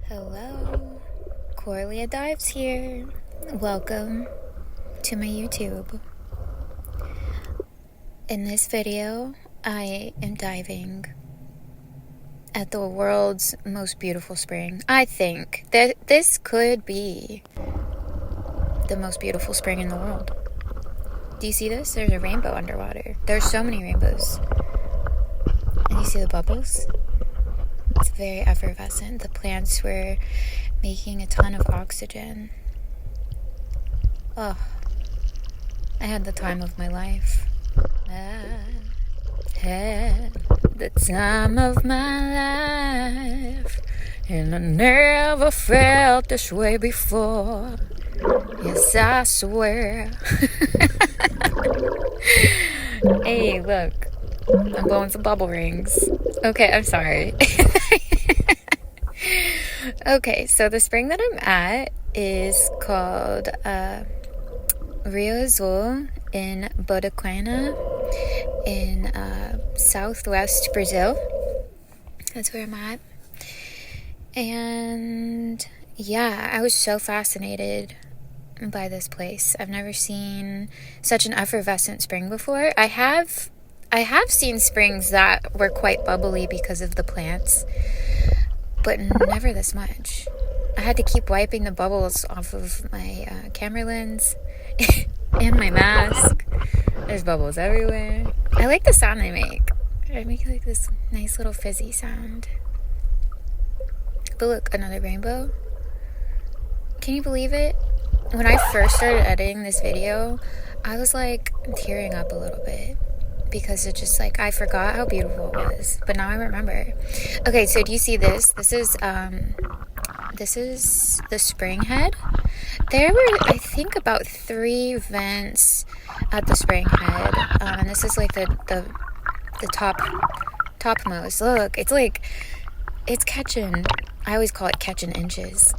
Hello, Corlia Dives here. Welcome to my YouTube. In this video, I am diving at the world's most beautiful spring. I think that this could be the most beautiful spring in the world. Do you see this? There's a rainbow underwater. There's so many rainbows. And you see the bubbles? It's very effervescent. The plants were making a ton of oxygen. Oh, I had the time of my life. I had the time of my life, and I never felt this way before. Yes, I swear. Hey, look, I'm blowing some bubble rings. Okay, I'm sorry. Okay, so the spring that I'm at is called Rio Azul in Botaquena in southwest Brazil. That's where I'm at. And yeah, I was so fascinated by this place. I've never seen such an effervescent spring before. I have seen springs that were quite bubbly because of the plants, but never this much. I had to keep wiping the bubbles off of my camera lens and my mask. There's bubbles everywhere. I like the sound they make. They make like this nice little fizzy sound. But look, another rainbow. Can you believe it? When I first started editing this video, I was like tearing up a little bit because it just like I forgot how beautiful it was, but now I remember. Okay, so do you see this? This is the spring head. There were, I think, about 3 vents at the spring head, and this is like the topmost. Look, it's catching. I always call it catching inches.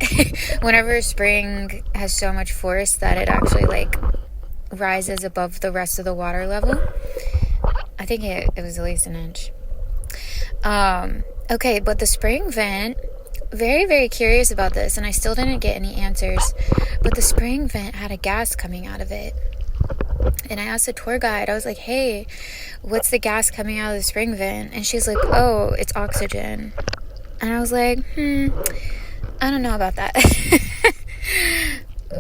Whenever spring has so much force that it actually like rises above the rest of the water level. I think it was at least an inch. Okay, but the spring vent, very, very curious about this, and I still didn't get any answers, but the spring vent had a gas coming out of it. And I asked the tour guide, I was like, hey, what's the gas coming out of the spring vent? And she's like, oh, it's oxygen. And I was like, I don't know about that.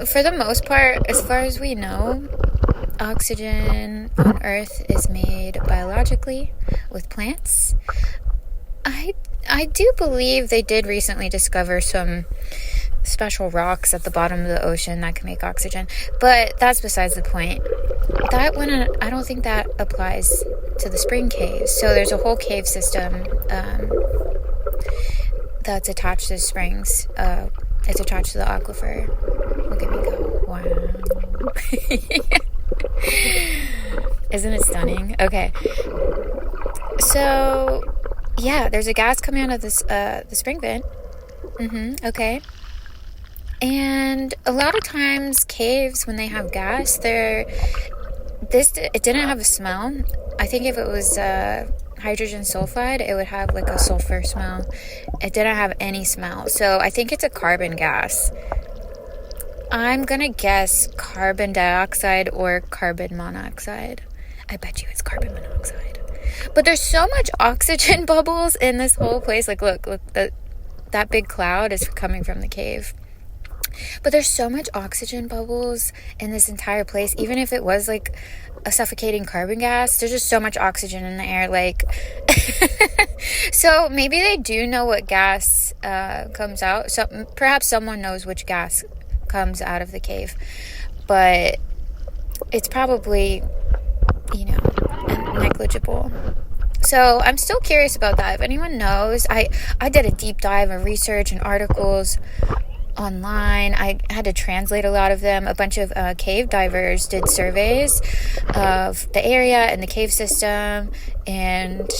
For the most part, as far as we know, oxygen on Earth is made biologically with plants. I do believe they did recently discover some special rocks at the bottom of the ocean that can make oxygen, but that's besides the point. That one, I don't think that applies to the spring caves. So there's a whole cave system that's attached to the springs. It's attached to the aquifer. Look at me go. Wow. Isn't it stunning? Okay. So, yeah, there's a gas coming out of this the spring vent. Okay. And a lot of times caves, when they have gas, it didn't have a smell. I think if it was hydrogen sulfide, it would have like a sulfur smell. It didn't have any smell. So I think it's a carbon gas. I'm gonna guess carbon dioxide or carbon monoxide. I bet you it's carbon monoxide. But there's so much oxygen bubbles in this whole place. Like, look, that big cloud is coming from the cave. But there's so much oxygen bubbles in this entire place. Even if it was like a suffocating carbon gas, there's just so much oxygen in the air. Like, so maybe they do know what gas comes out. So perhaps someone knows which gas comes out of the cave, but it's probably, negligible. So I'm still curious about that. If anyone knows, I did a deep dive of research and articles online. I had to translate a lot of them. A bunch of cave divers did surveys of the area and the cave system, and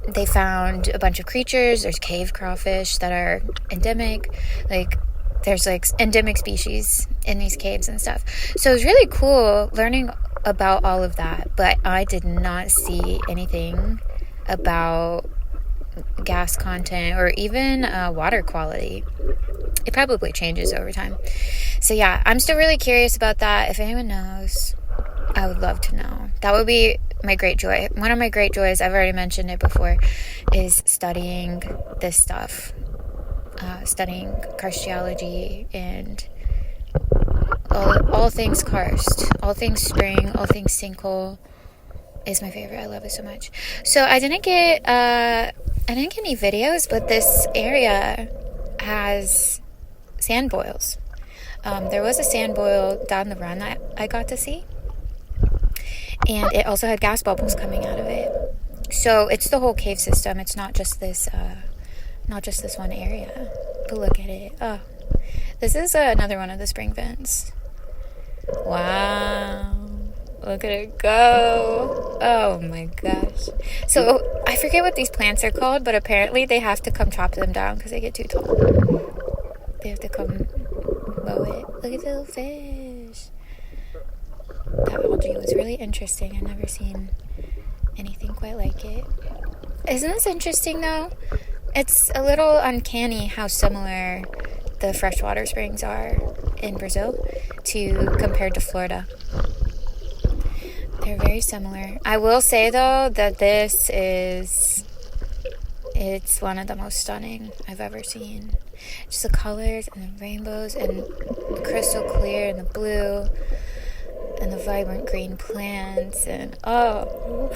they found a bunch of creatures. There's cave crawfish that are endemic. Like, there's like endemic species in these caves and stuff. So it was really cool learning about all of that, but I did not see anything about gas content or even water quality. It probably changes over time. So yeah, I'm still really curious about that. If anyone knows, I would love to know. That would be my great joy. One of my great joys, I've already mentioned it before, is studying this stuff. Studying karstology and all things karst, all things spring, all things sinkhole is my favorite. I love it so much. So I didn't get any videos, but this area has sand boils. There was a sand boil down the run that I got to see, and it also had gas bubbles coming out of it. So it's the whole cave system. It's not just this one area. But look at it. Oh, this is another one of the spring vents. Wow. Look at it go. Oh my gosh. So I forget what these plants are called, but apparently they have to come chop them down because they get too tall. They have to come mow it. Look at the little fish. That algae was really interesting. I've never seen anything quite like it. Isn't this interesting though? It's a little uncanny how similar the freshwater springs are in Brazil compared to Florida. They're very similar. I will say though that it's one of the most stunning I've ever seen. Just the colors and the rainbows and the crystal clear and the blue and the vibrant green plants and oh,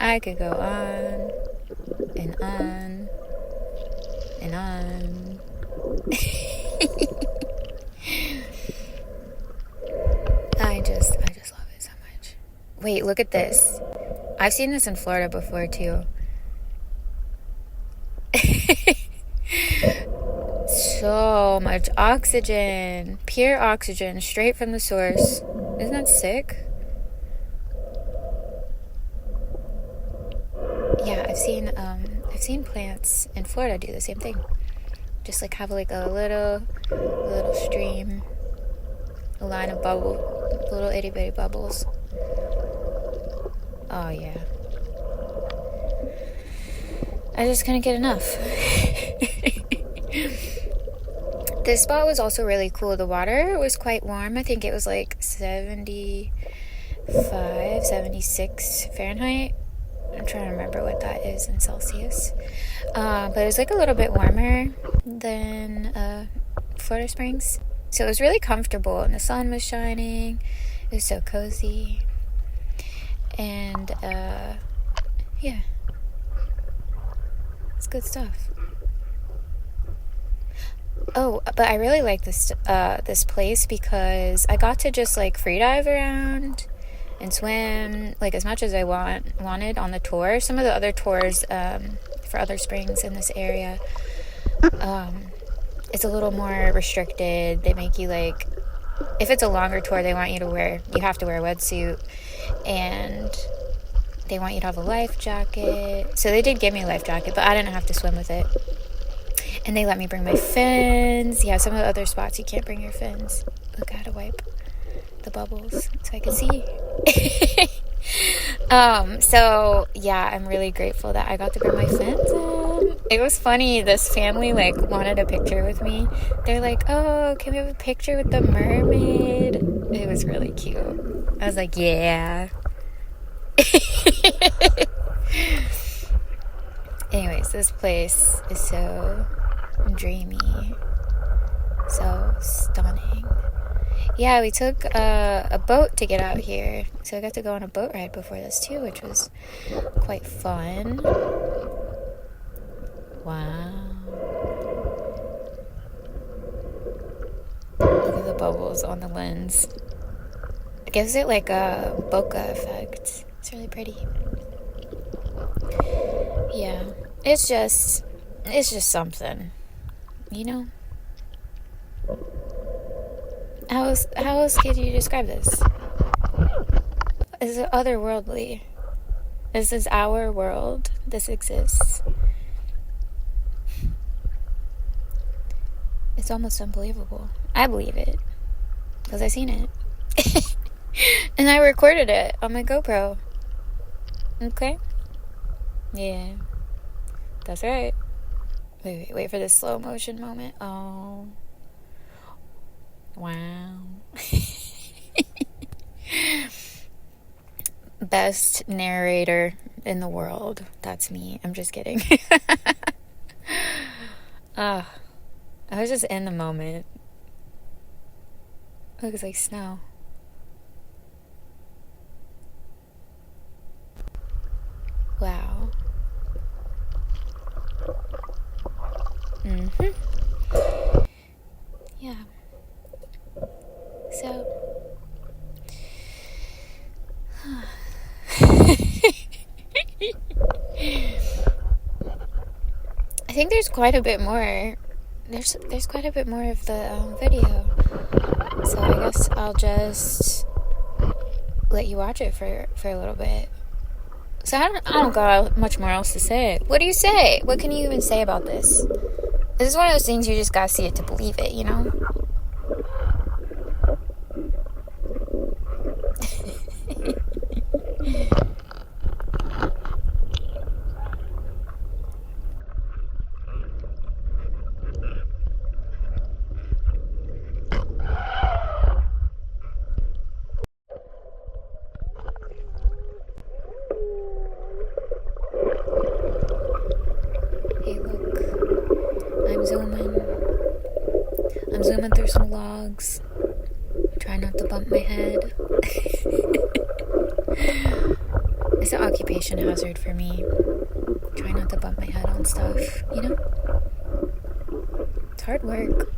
I could go on and on and on. I just love it so much. Wait, look at this. I've seen this in Florida before too. So much oxygen, pure oxygen, straight from the source. Isn't that sick? Yeah, I've seen plants in Florida do the same thing. Just like have like a little stream, a line of little itty bitty bubbles. Oh yeah. I just couldn't get enough. This spot was also really cool. The water was quite warm. I think it was like 75, 76 Fahrenheit. I'm trying to remember what that is in Celsius. But it was like a little bit warmer than Florida Springs. So it was really comfortable and the sun was shining. It was so cozy. And yeah. It's good stuff. Oh, but I really like this place because I got to just like free dive around and swim like as much as I wanted on the tour. Some of the other tours for other springs in this area, it's a little more restricted. They make you like, if it's a longer tour, you have to wear a wetsuit, and they want you to have a life jacket. So they did give me a life jacket, but I didn't have to swim with it. And they let me bring my fins. Yeah, some of the other spots you can't bring your fins. Look, I had to wipe the bubbles so I could see. So yeah, I'm really grateful that I got to bring my fins in. It was funny, this family like wanted a picture with me. They're like, oh, can we have a picture with the mermaid? It was really cute. I was like, yeah. Anyways, this place is so dreamy, so stunning. Yeah, we took a boat to get out here, so I got to go on a boat ride before this too, which was quite fun. Wow. Look at the bubbles on the lens. It gives it like a bokeh effect. It's really pretty. Yeah, it's just something, you know? How else could you describe this? It's otherworldly. This is our world. This exists. It's almost unbelievable. I believe it because I've seen it. And I recorded it on my GoPro. Okay? Yeah. That's right. Wait for this slow motion moment. Oh. Wow. Best narrator in the world. That's me. I'm just kidding. I was just in the moment. It looks like snow. Wow. Yeah. So. I think there's quite a bit more. There's quite a bit more of the video. So I guess I'll just let you watch it for a little bit. So I don't got much more else to say. What do you say? What can you even say about this? This is one of those things you just gotta see it to believe it, you know? Hey, look. I'm zooming through some logs. Try not to bump my head. It's an occupation hazard for me. Try not to bump my head on stuff, you know? It's hard work.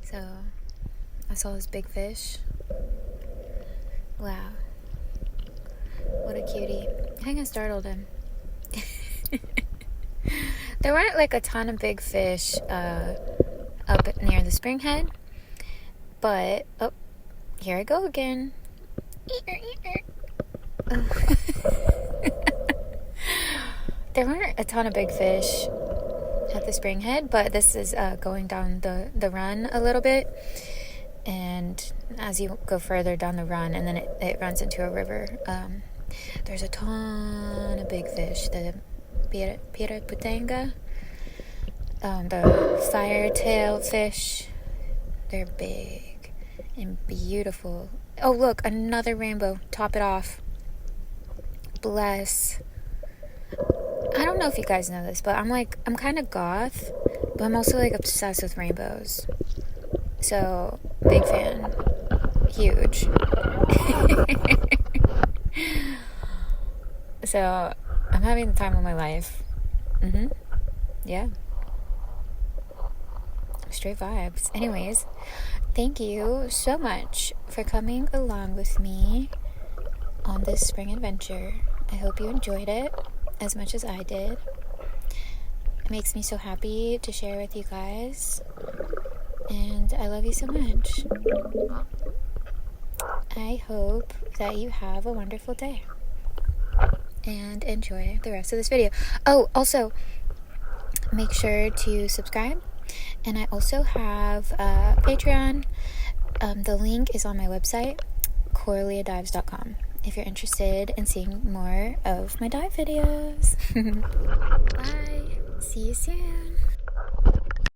So, I saw this big fish. Wow. What a cutie. I think I startled him. There weren't like a ton of big fish up near the spring head. But, oh, here I go again. There weren't a ton of big fish at the spring head, but this is going down the run a little bit. And as you go further down the run, and then it runs into a river, there's a ton of big fish. The piraputanga, the fire-tail fish, they're big and beautiful. Oh, look, another rainbow. Top it off. Bless. I don't know if you guys know this, but I'm kind of goth, but I'm also like obsessed with rainbows. So, big fan. Huge. So, I'm having the time of my life. Yeah. Straight vibes. Anyways, thank you so much for coming along with me on this spring adventure. I hope you enjoyed it as much as I did. It makes me so happy to share with you guys. And I love you so much. I hope that you have a wonderful day. And enjoy the rest of this video. Oh, also, make sure to subscribe. And I also have a Patreon. The link is on my website, coraliadives.com, if you're interested in seeing more of my dive videos. Bye. See you soon.